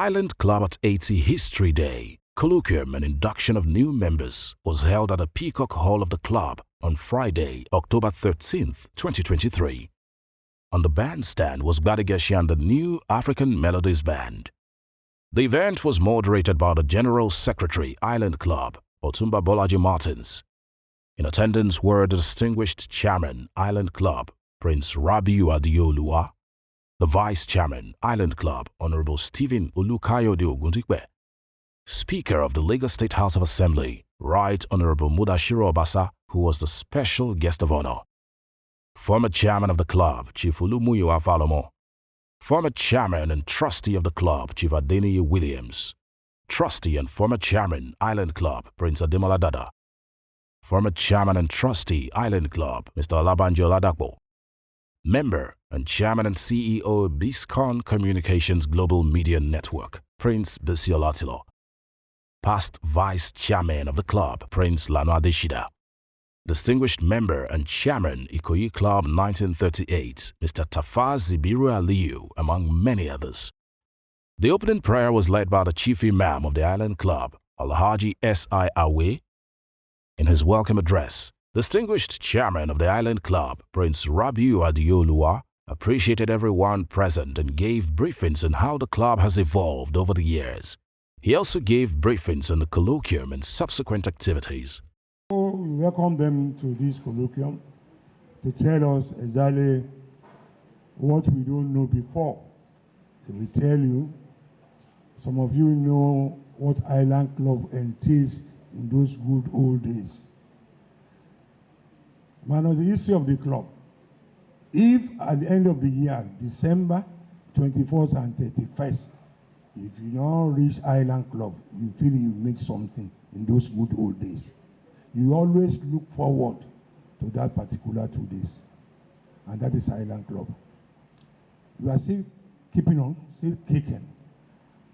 Island Club at 80 History Day, Colloquium and induction of new members was held at the Peacock Hall of the club on Friday, October 13th, 2023. On the bandstand was Gbadigeshi and the new African Melodies Band. The event was moderated by the General Secretary, Island Club, Otumba Bolaji Martins. In attendance were the distinguished Chairman, Island Club, Prince Rabiu Adioluwa, the Vice Chairman, Island Club, Honorable Stephen Olukayode Oguntikpe, Speaker of the Lagos State House of Assembly, Right Honorable Mudashiru Obasa, who was the special guest of honor, former Chairman of the club, Chief Olumuyiwa Afalomo, former Chairman and Trustee of the club, Chief Adeniyi Williams, Trustee and former Chairman, Island Club, Prince Ademola Dada, former Chairman and Trustee, Island Club, Mr. Olabanjo Ladapo, Member and Chairman and CEO, Biscon Communications Global Media Network, Prince Bisi Olatilo, past Vice Chairman of the club, Prince Lano Adeshida, distinguished member and Chairman, Ikoyi Club 1938, Mr. Tafaz Zibiru Aliyu, among many others. The opening prayer was led by the Chief Imam of the Island Club, Alhaji S.I. Awe. In his welcome address, distinguished Chairman of the Island Club, Prince Rabiu Adioluwa, appreciated everyone present and gave briefings on how the club has evolved over the years. He also gave briefings on the colloquium and subsequent activities. We welcome them to this colloquium to tell us exactly what we don't know before. They will tell you. Some of you know what Island Club entails in those good old days. Man, of the history of the club, if at the end of the year, December 24th and 31st, if you don't reach Island Club, you feel you make something in those good old days. You always look forward to that particular 2 days. And that is Island Club. You are still keeping on, still kicking.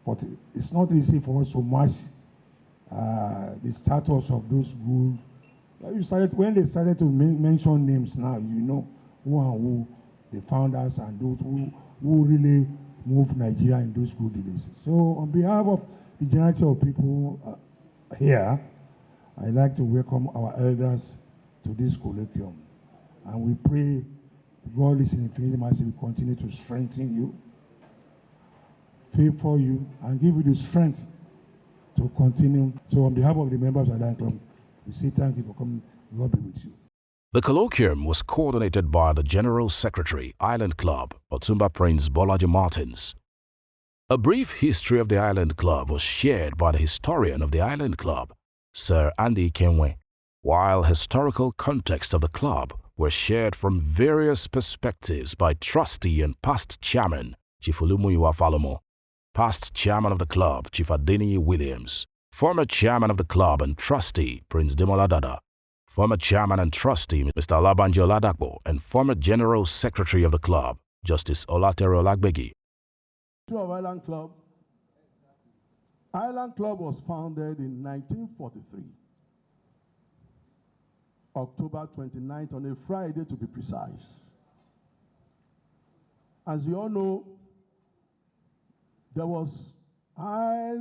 But it's not easy for us to match the status of those good. When they started to mention names now, you know who and who, the founders and those who really moved Nigeria in those good days. So on behalf of the generality of people here, I'd like to welcome our elders to this colloquium. And we pray God is in infinite mercy will continue to strengthen you, favor you, and give you the strength to continue. So on behalf of the members of the club, we say thank you for coming. God be with you. The colloquium was coordinated by the General Secretary, Island Club, Otumba Prince Bolaji Martins. A brief history of the Island Club was shared by the historian of the Island Club, Sir Andy Kenwe, while historical context of the club were shared from various perspectives by trustee and past chairman, Chief Olumuyiwa Afalomo, past chairman of the club, Chief Adeniyi Williams, former chairman of the club and trustee, Prince Demola Dada, former chairman and trustee, Mr. Olabanjo Ladapo, and former general secretary of the club, Justice Olatere Olagbegi. Of Island Club. Island Club was founded in 1943, October 29th, on a Friday to be precise. As you all know, there was high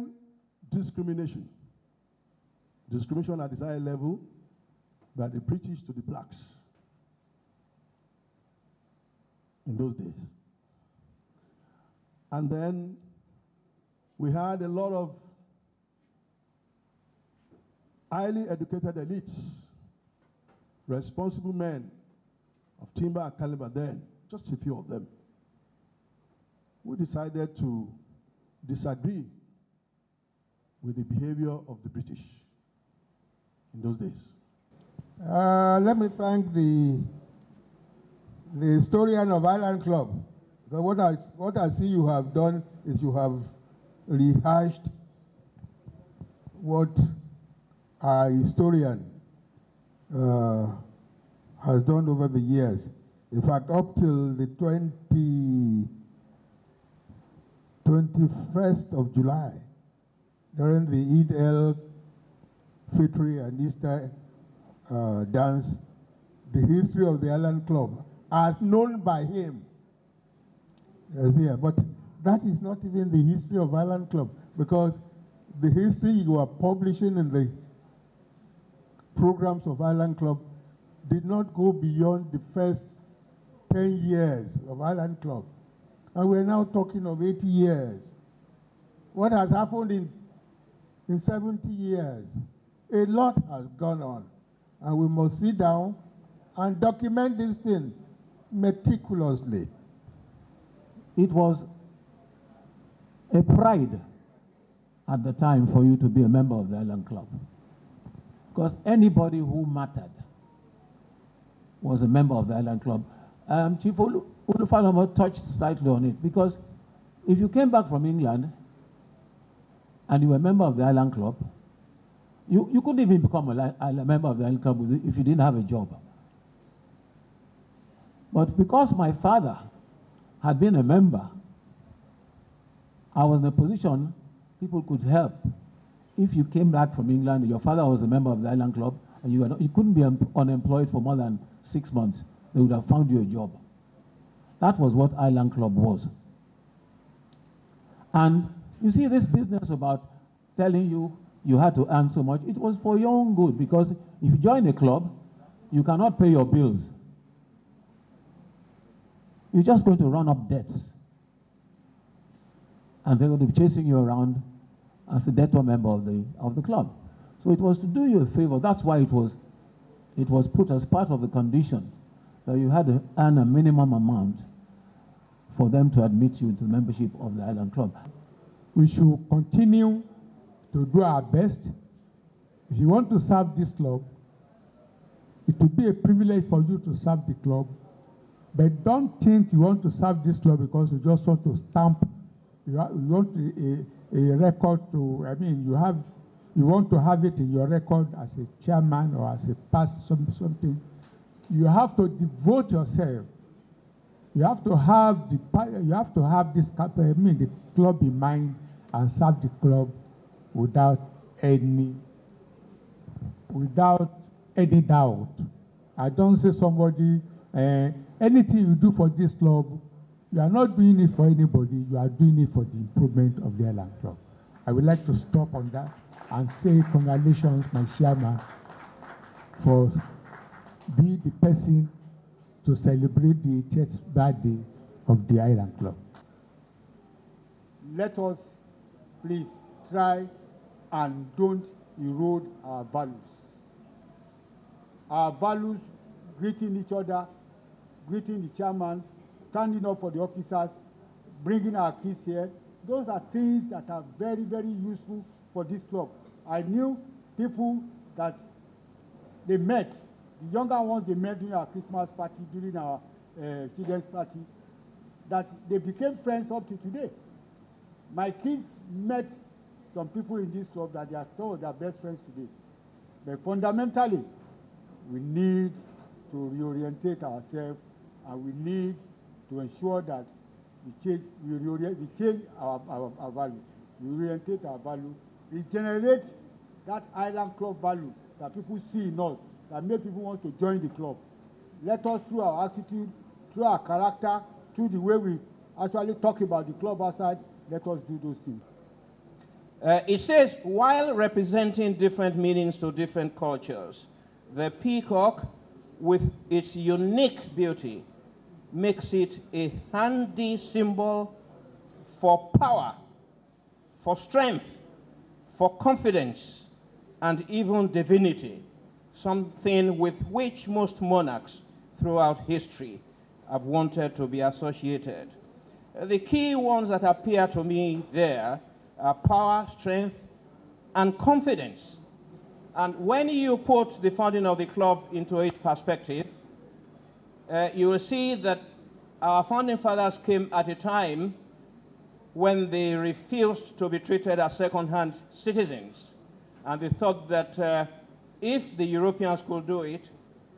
discrimination at this high level by the British to the blacks in those days. And then we had a lot of highly educated elites, responsible men of timber and caliber then, just a few of them, who decided to disagree with the behavior of the British in those days. Let me thank the historian of Island Club. Because what I see you have done is you have rehashed what our historian has done over the years. In fact, up till the 21st of July, during the Eid al-Fitr and Easter dance, the history of the Island Club, as known by him, is here. But That is not even the history of Island Club, because the history you are publishing in the programs of Island Club did not go beyond the first 10 years of Island Club. And we're now talking of 80 years. What has happened in 70 years? A lot has gone on. And we must sit down and document this thing meticulously. It was a pride at the time for you to be a member of the Island Club, because anybody who mattered was a member of the Island Club. Chief Olufalomo touched slightly on it, because if you came back from England and you were a member of the Island Club, you couldn't even become a member of the Island Club if you didn't have a job. But because my father had been a member, I was in a position people could help. If you came back from England, your father was a member of the Island Club, and you couldn't be unemployed for more than 6 months, they would have found you a job. That was what Island Club was. And you see this business about telling you you had to earn so much, it was for your own good, because if you join a club, you cannot pay your bills. You're just going to run up debts. And they're going to be chasing you around as a debtor member of the club. So it was to do you a favor. That's why it was put as part of the conditions that you had to earn a minimum amount for them to admit you into membership of the Island Club. We should continue to do our best. If you want to serve this club, it will be a privilege for you to serve the club. But don't think you want to serve this club because you just want to stamp. You want a record to, you want to have it in your record as a chairman or as a past something. You have to devote yourself. You have to have the club in mind and serve the club without any doubt. I don't say somebody, anything you do for this club, you are not doing it for anybody, you are doing it for the improvement of the Island Club. I would like to stop on that and say congratulations, my chairman, for being the person to celebrate the 80th birthday of the Island Club. Let us please try and don't erode our values. Our values, greeting each other, greeting the chairman, standing up for the officers, bringing our kids here, those are things that are very, very useful for this club. I knew people that they met, the younger ones they met during our Christmas party, during our students' party, that they became friends up to today. My kids met some people in this club that they are some of their best friends today. But fundamentally, we need to reorientate ourselves, and we need to ensure that we change our value, we reorientate our value, regenerate that Island Club value that people see in us, that make people want to join the club. Let us, through our attitude, through our character, through the way we actually talk about the club outside, let us do those things. It says, while representing different meanings to different cultures, the peacock, with its unique beauty, makes it a handy symbol for power, for strength, for confidence, and even divinity, something with which most monarchs throughout history have wanted to be associated. The key ones that appear to me there are power, strength, and confidence. And when you put the founding of the club into its perspective, you will see that our founding fathers came at a time when they refused to be treated as second-hand citizens. And they thought that if the Europeans could do it,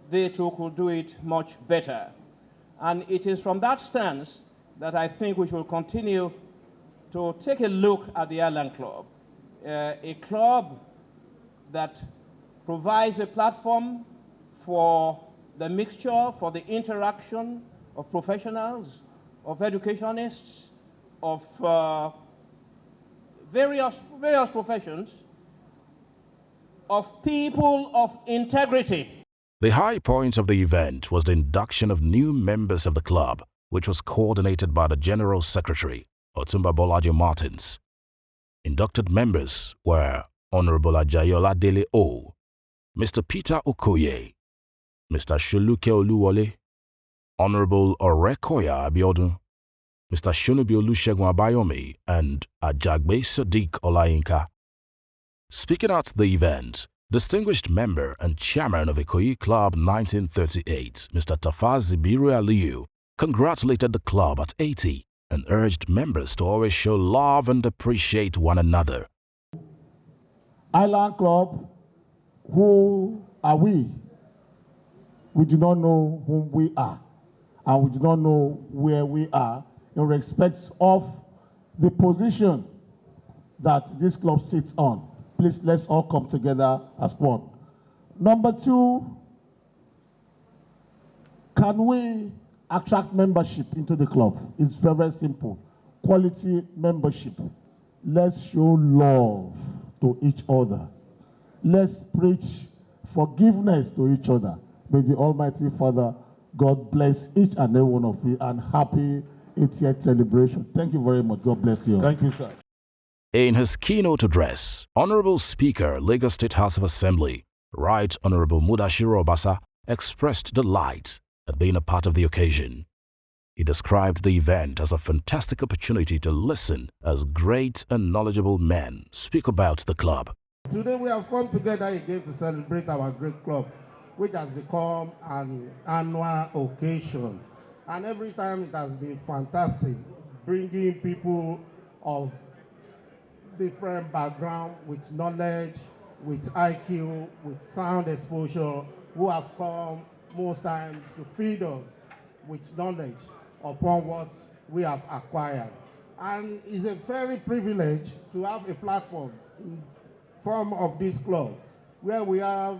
they too could do it much better. And it is from that stance that I think we should continue to take a look at the Island Club, a club that provides a platform for the mixture, for the interaction of professionals, of educationists, of various professions, of people of integrity. The high point of the event was the induction of new members of the club, which was coordinated by the General Secretary, Otumba Bolaji Martins. Inducted members were Honorable Ajayola Dele O, Mr. Peter Okoye, Mr. Sholuke Oluwole, Honorable Orekoya Abiodun, Mr. Shonubi Olusegun Abayomi, and Ajagbe Sadiq Olayinka. Speaking at the event, distinguished member and chairman of Ikoyi Club 1938, Mr. Tafazi Biru Aliyu, congratulated the club at 80 and urged members to always show love and appreciate one another. Island Club, who are we? We do not know whom we are, and we do not know where we are in respect of the position that this club sits on. Please, let's all come together as one. Number two, can we attract membership into the club? It's very, very simple. Quality membership. Let's show love to each other. Let's preach forgiveness to each other. May the Almighty Father, God bless each and every one of you, and happy 80th celebration. Thank you very much. God bless you. Thank you, sir. In his keynote address, Honorable Speaker, Lagos State House of Assembly, Right Honorable Mudashiru Obasa, expressed delight at being a part of the occasion. He described the event as a fantastic opportunity to listen as great and knowledgeable men speak about the club. Today we have come together again to celebrate our great club, which has become an annual occasion. And every time it has been fantastic, bringing people of different background, with knowledge, with IQ, with sound exposure, who have come most times to feed us with knowledge upon what we have acquired. And it's a very privilege to have a platform in form of this club, where we have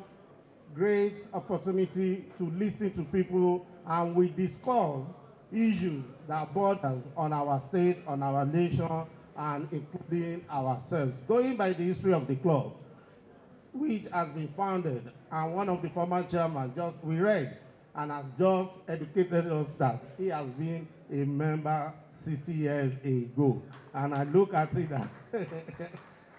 great opportunity to listen to people and we discuss issues that borders on our state, on our nation, and including ourselves. Going by the history of the club, which has been founded, and one of the former chairman we read and has just educated us that he has been a member 60 years ago. And I look at it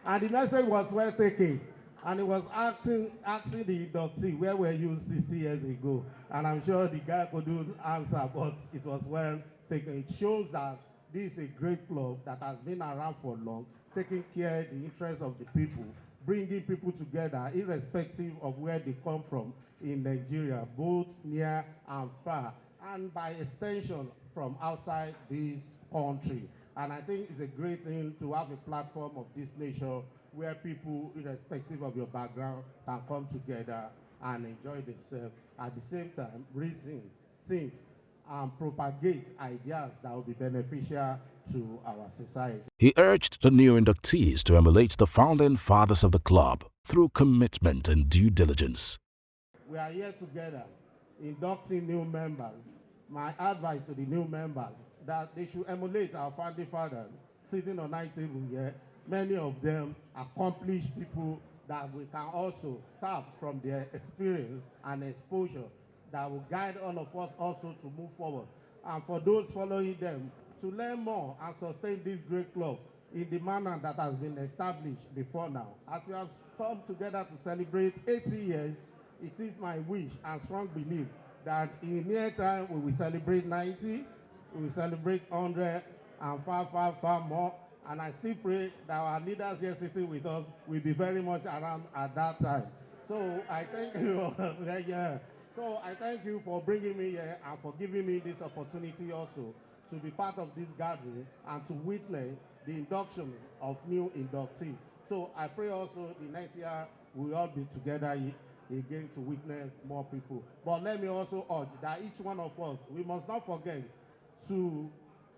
and the message was well taken. And he was asking the inductee, where were you 60 years ago? And I'm sure the guy couldn't answer, but it was well taken. It shows that this is a great club that has been around for long, taking care of the interests of the people, bringing people together, irrespective of where they come from in Nigeria, both near and far, and by extension from outside this country. And I think it's a great thing to have a platform of this nature where people, irrespective of your background, can come together and enjoy themselves. At the same time, reason, think, and propagate ideas that will be beneficial to our society. He urged the new inductees to emulate the founding fathers of the club through commitment and due diligence. We are here together, inducting new members. My advice to the new members, that they should emulate our founding fathers sitting on our table here. Many of them accomplished people that we can also tap from their experience and exposure that will guide all of us also to move forward. And for those following them, to learn more and sustain this great club in the manner that has been established before now. As we have come together to celebrate 80 years, it is my wish and strong belief that in near time we will celebrate 90, we will celebrate 100, and far more. And I still pray that our leaders here sitting with us will be very much around at that time. So I thank you. So I thank you for bringing me here and for giving me this opportunity also to be part of this gathering and to witness the induction of new inductees. So I pray also the next year we'll all be together again to witness more people. But let me also urge that each one of us, we must not forget to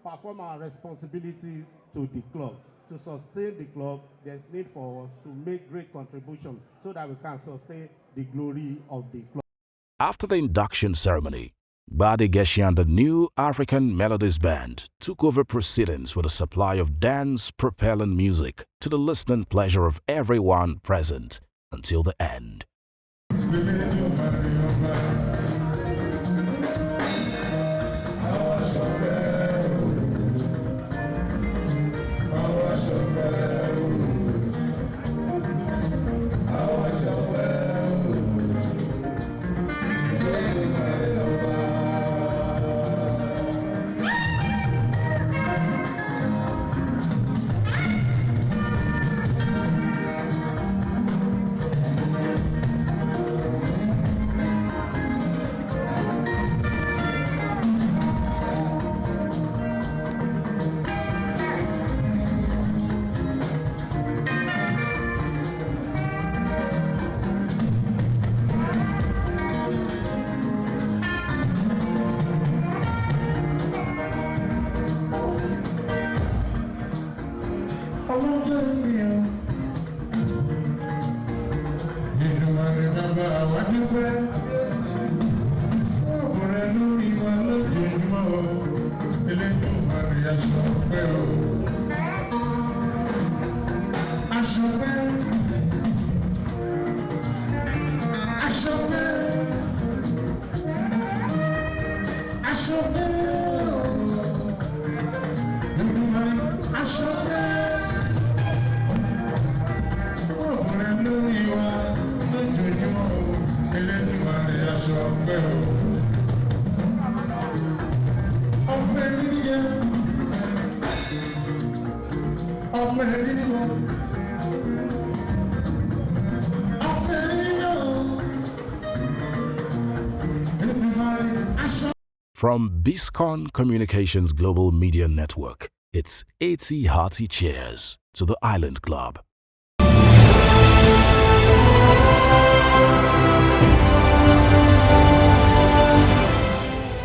perform our responsibility to the club. To sustain the club, there's need for us to make great contribution so that we can sustain the glory of the club. After the induction ceremony, Badi and the New African Melodies Band took over proceedings with a supply of dance-propelling music to the listening pleasure of everyone present until the end. From Biscon Communications Global Media Network, it's 80 hearty cheers to the Island Club.